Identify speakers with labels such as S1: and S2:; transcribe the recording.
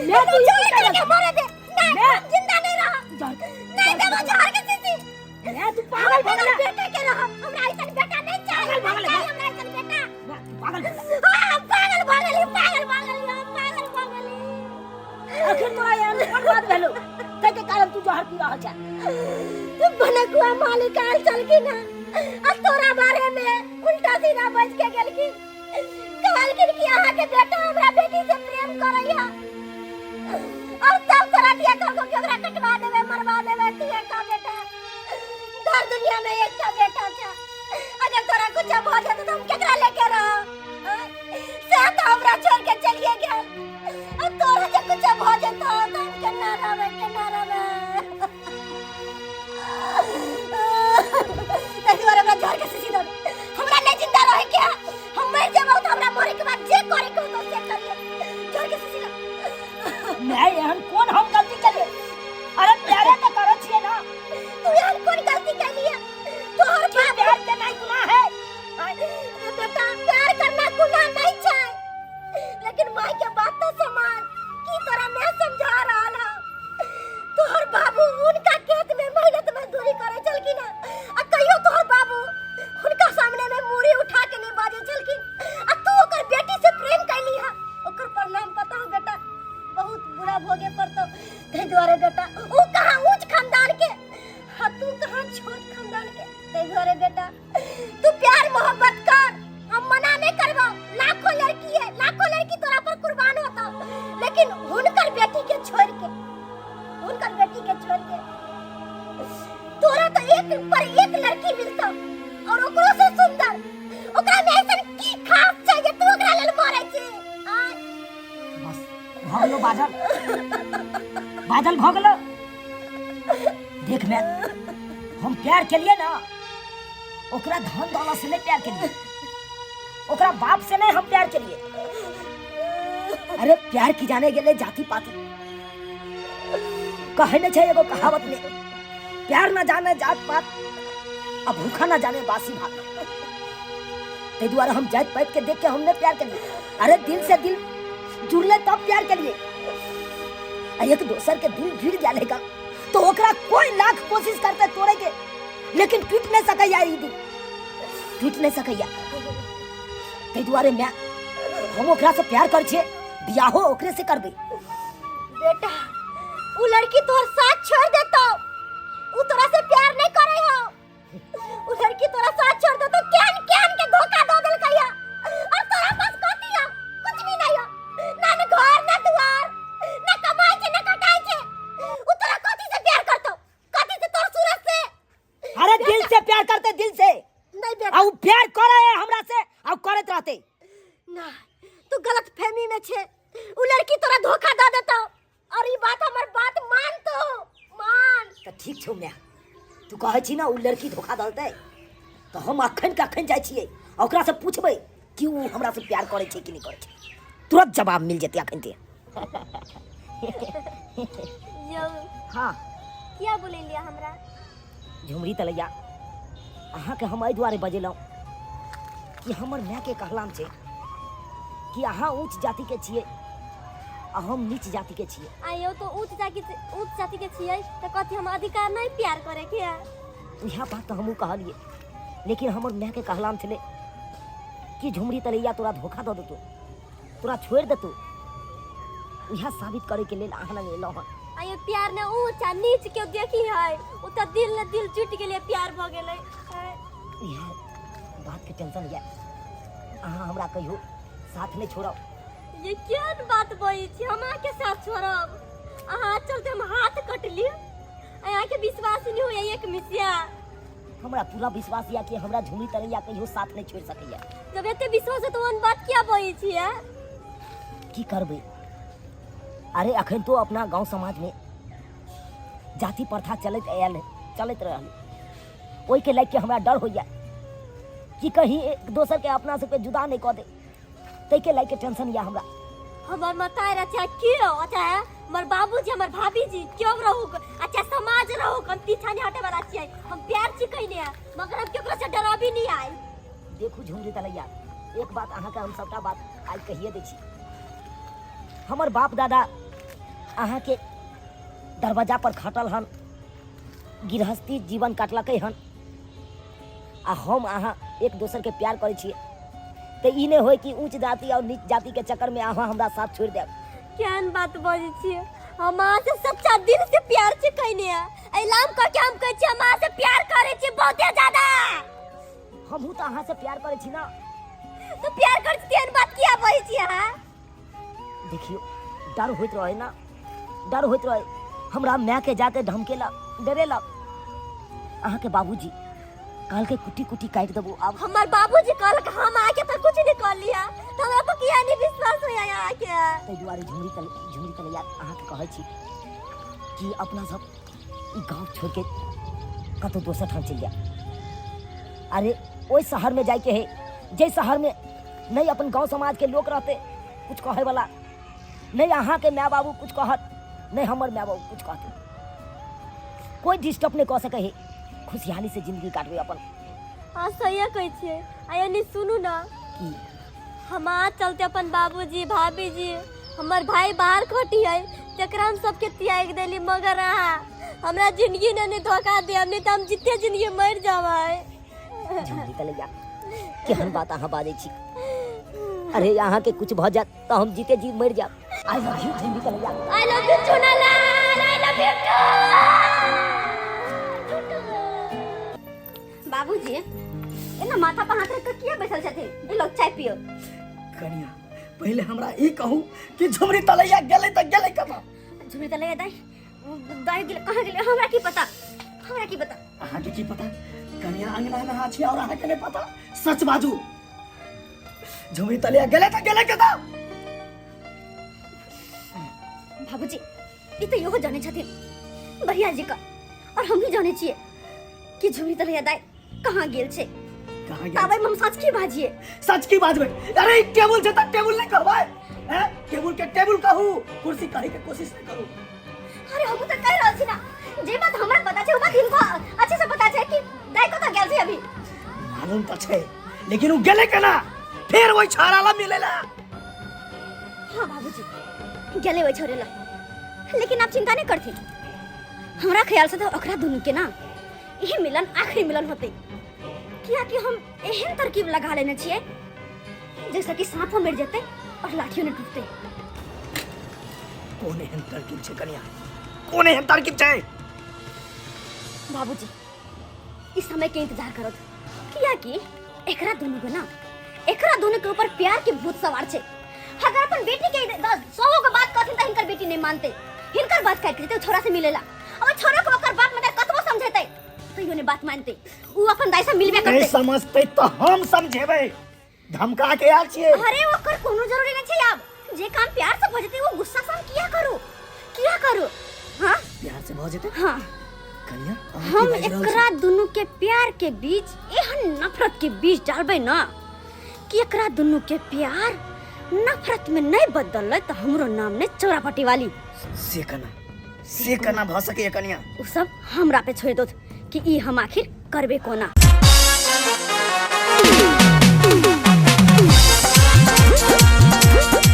S1: मैं तू
S2: छोड़ के मारे दे मैं जिंदा नहीं रहा नहीं दे वो छोड़ के सीसी
S1: मैं तू पागल भगला
S2: बेटा के रहा हमरा ऐसा बेटा नहीं चाहिए
S1: पागल
S2: हमरा ऐसा बेटा
S1: पागल
S2: हां पागल
S1: आखिर तोरा यार कौन बात भेलो ते के कारण तू जहर पी रहा है
S2: तू बनकुआ मालिक आल चल की ना अब तोरा बारे में उल्टा सीधा बज के गेल की कहल कि आहा के बेटा हमरा बेटी से प्रेम करैया अब तब तोरा दिया को केकरा कटवा देवे मरवा देवे तू का बेटा दर दुनिया में एक का बेटा था अगर तोरा कुछ हो जाए तो हम केकरा लेके रहो से तो हमरा छोड़ के चलिए गया अब तोरा जे कुछ हो जाए तो हम केना रहे तोरा हमरा छोड़ के सीधा हमरा ले जिंदा रहे क्या हम मर जाबो तो हमरा मरे के बाद जे करे को तो से करिए छोड़ के सीधा
S1: मैं यहन कौन हम गलती करे अरे प्यारे तो करो छिए ना
S2: तू यहन कौन गलती कर लिया तो हर बात
S1: प्यार करना गुनाह है
S2: बेटा प्यार करना गुनाह नहीं है लेकिन माई के बात तो समाज की तरह मैं समझा रहा ना तो हर बाबू उनका खेत में मेहनत मजदूरी करे चल की ना आ कहियो तो हर बाबू उनका सामने में मूड़ी उठा के नहीं बाजे चल की आ तू ओकर बेटी से प्रेम कर लिया ओकर परिणाम पता हो बेटा बहुत बुरा भोगे पर तो ते द्वारे बेटा ओ कहां ऊंच खानदान के हां तू कहां छोट खानदान के ते द्वारे बेटा तू प्यार मोहब्बत कर हम मना नहीं करबो लाखों लड़की तोरा पर कुर्बान होता लेकिन हुनकर बेटी के छोड़ के तोरा तो एक पर एक लड़की मिलता और ओकरो से सुंदर ओकरा में ऐसा की खास छै जे तू ओकरा लेल मारै छी
S1: बस भगलो बादल भगलो देख मैं हम प्यार के लिए ना ओकरा धन दौलत से नहीं प्यार के लिए ओकरा बाप से नहीं हम प्यार के लिए अरे प्यार की जाने गेले जाति पाति कहे न छै एगो कहावत में प्यार न जाने जात पात अब भूखा न जाने बासी भात ते द्वारा हम जात पात के देख के हमने प्यार कर लिया अरे दिल से दिल जुड़ले तब प्यार कर लिए एक दोसर के दिल भिड़ जालेगा तो ओकरा कोई लाख कोशिश करते तोड़े के लेकिन टूट नहीं सकैया ई दिल टूट नहीं सकैया ते द्वारे मैं हम ओकरा से प्यार कर छे बियाहो ओकरे से करबे
S2: बेटा वो लड़की तोर साथ छोड़ देतो वो तोरा से प्यार नहीं करे हो वो लड़की तोरा साथ छोड़ देतो केन के धोखा दे देल कहिया और तोरा पास कथि है कुछ भी नहीं है ना घर ना द्वार ना कमाई छे ना कटाई छे वो तोरा कथि से प्यार करतो कथि से तोर सूरत से
S1: अरे दिल से प्यार करते दिल से
S2: नहीं बेटा
S1: और प्यार करे हमरा से और करत रहते
S2: ना तू गलत फहमी में छे वो लड़की तोरा धोखा दे देतो और ई बात हमर बात मान तो मान
S1: तो ठीक छौ मैं तू कहे छी ना उ लड़की धोखा दलते तो हम अखन के अखन जाय छियै ओकरा से पूछबै कि उ हमरा से प्यार करे छै कि नहीं करे छै तुरंत जवाब मिल जेतै अखन ते
S2: यो
S1: हां
S2: क्या बोले लिया हमरा
S1: झुमरी तलैया अहाँ के हम एहि दुआरे बजेलौ कि हमर माय के कहलाम छै कि अहाँ उच्च जाति के छियै आ हम नीच जाति के छियै
S2: आयो तो उच्च जाति के छियै त कथि हम अधिकार नहीं प्यार करे के
S1: यह बात तो हमहू कहलिए लेकिन हमर माय के कहलाम छले कि झुमरी तलैया तोरा धोखा दे देतो तोरा छोड़ देतो यह साबित करे के लेल अहाँ लग एलौ हन
S2: आयो प्यार ने ऊंच आ नीच के देखी है ओ त दिल ने दिल जुट गेले प्यार भ गेले
S1: यह बात के टेंशन है अहाँ हमरा कहियो साथ नहीं छोड़ो
S2: ये क्या बात बोई छी हमरा के साथ छोड़ब अहाँ चलते हम हाथ कट ली अहाँ के विश्वास नहीं होय एक मिसिया
S1: हमरा पूरा विश्वास या कि हमरा झुमरी तलैया कहियो साथ नहीं छोड़ सकैया
S2: जब एते विश्वास है तो वन बात क्या बोई छी है
S1: की करबे अरे अखन तो अपना गांव समाज में जाति प्रथा चलत रहल ओई के लायक के हमरा डर होइया कि कहीं एक दोसर के अपना से पे जुदा नहीं कर दे तै के लायक के टेंशन या हमरा
S2: हमर मताय अच्छा क्यों अच्छा हमर बाबूजी हमर भाभीजी क्यों रहू अच्छा समाज रहू हम पीछा नहीं हटे वाला छियै हम प्यार छी कइले मगर हम केकरो से डराबी नहीं आई
S1: देखू झुमरी तलैया एक बात अहाँ के हम सबटा बात आज कहिए दै छी हमर बाप दादा अहाँ के दरवाजा पर खटल हन, गृहस्थी जीवन काटलकै हन, आ हम अहाँ एक दोसर के प्यार करे छिए, तो ई नहीं होय कि ऊंच जाति और नीच जाति के चक्कर में अहाँ हमरा साथ छोड़ देब।
S2: केहन बात बजे छिए? हम अहाँ से सच्चा दिल से प्यार से कहने ऐलान करके हम कहै छी हम अहाँ से प्यार करे छी बहुते ज्यादा।
S1: हमहू तो अहाँ से प्यार करे छी ना।
S2: तो प्यार कर तेहन बात किया बजे छी अहाँ?
S1: देखियो डर होइत रहे ना, डर होइत रहे, हमरा माय के जाके धमकेलक, डरेलक। अहाँ के बाबूजी काल के कुटी कुटी काट देबो। अब
S2: हमार बाबूजी कहलक हम आके तो कुछ नहीं कर लिया, तो हमरा पर किया नहीं विश्वास होया यहाँ के।
S1: तै दुआरे झुमरी कलैया अहाँ के कहै छी कि अपना सब ई गांव छोड़ के कतो दोसर ठाम चल जा। अरे ओइ शहर में जाए के है जे शहर में नहीं अपन गांव समाज के लोग रहते कुछ कहे वाला, नहीं अहाँ के माँ बाबू कुछ कहत, नहीं हमर माँ बाबू कुछ कहते, कोई डिस्टर्ब नहीं कर सके है, खुशहाली से जिंदगी काटबे अपन।
S2: हाँ सही कहै छे। आयनी सुनू ना
S1: की
S2: हमार चलते अपन बाबूजी भाभी जी हमर भाई बाहर खटी है, तेकरा हम सबके त्याग देली, मगर अहाँ हमरा जिंदगी ने धोखा दे, हमने तो हम जितने जिंदगी मर जावे।
S1: झुमरी कलैया केहन बात अहाँ बाजै छी? अरे यहाँ के कुछ भ जात तो हम जीते जी मर जाब। I love you Jhumri Kalaiya.
S2: I love you Chunalal, I love you. बाबूजी एना माथा पर हाथ रख के किया बैठल छथिन? लो चाय पियो।
S3: कनिया पहले हमरा ई कहू कि झुमरी तलैया गेलै त गेलै कब?
S2: झुमरी तलैया दाई गेले कहां गेले? हमरा की पता, हमरा की पता।
S3: अहाँ के की पता? कनिया अंगना में हाथ छी और अहाँ के नहीं पता? सच बाजू, झुमरी तलैया गेलै त गेलै कब?
S2: बाबूजी ई तो यो जाने छथिन बढ़िया जी का, और हम ही जाने छिए कि झुमरी तलैया दाई कहां गेल छे।
S3: कहां गेल?
S2: ताबे हम सच की बाजिए।
S3: सच की बाजबै? अरे टेबुल छै त टेबुल नहीं कहबै? हैं टेबुल के टेबुल कहू, कुर्सी कहे के कोशिश नहीं करू।
S2: अरे हम तो कह रहल छी ना, जे बात हमरा पता छै ओ बात हिनको अच्छे से पता छै कि दाई कतऽ गेल छै अभी।
S3: मालूम त छै, लेकिन उ गेलै केना? फिर वही छाड़ाला मिलेला।
S2: हां बाबूजी गेले वही छोरेला, लेकिन आप चिंता नहीं करथिन। हमरा ख्याल से तो ओकरा दुनू के ना यही मिलन आखिरी मिलन होते, किया कि हम एहन तरकीब लगा लेने छिए जैसे कि सांप मर जेते और लाठियों ने टूटते।
S3: कोन एहन तरकीब छै कनिया? कोन एहन तरकीब छै?
S2: बाबूजी इस समय के इंतजार करत, किया कि एकरा दोनों को ना, एकरा दोनों के ऊपर प्यार के भूत सवार छे। अगर अपन बेटी के 100 के बात कहथिन त हिनकर बेटी नहीं मानते, हिनकर बात काट के छोरा से मिलेला, और छोरा को ओकर बात में कतबो समझेते तो योने बात मानते, उ अपन दाई से मिलबे करते।
S3: नहीं समझते तो हम समझेबे, धमका के आल छिए।
S2: अरे ओकर कोनो जरूरी नहीं छे, अब जे काम प्यार से भ जेते वो गुस्सा से किया करू। हां
S3: प्यार से भ जेते।
S2: हां
S3: कनिया
S2: हम एकरा दोनों के प्यार के बीच एहन नफरत के बीच डालबे ना कि एकरा दोनों के प्यार नफरत में नहीं बदल तो हमरो नाम ने चौरापट्टी वाली
S3: से कना भ सके कनिया।
S2: उ सब हमरा पे छोड़ दो कि ई हम आखिर करबे कोना।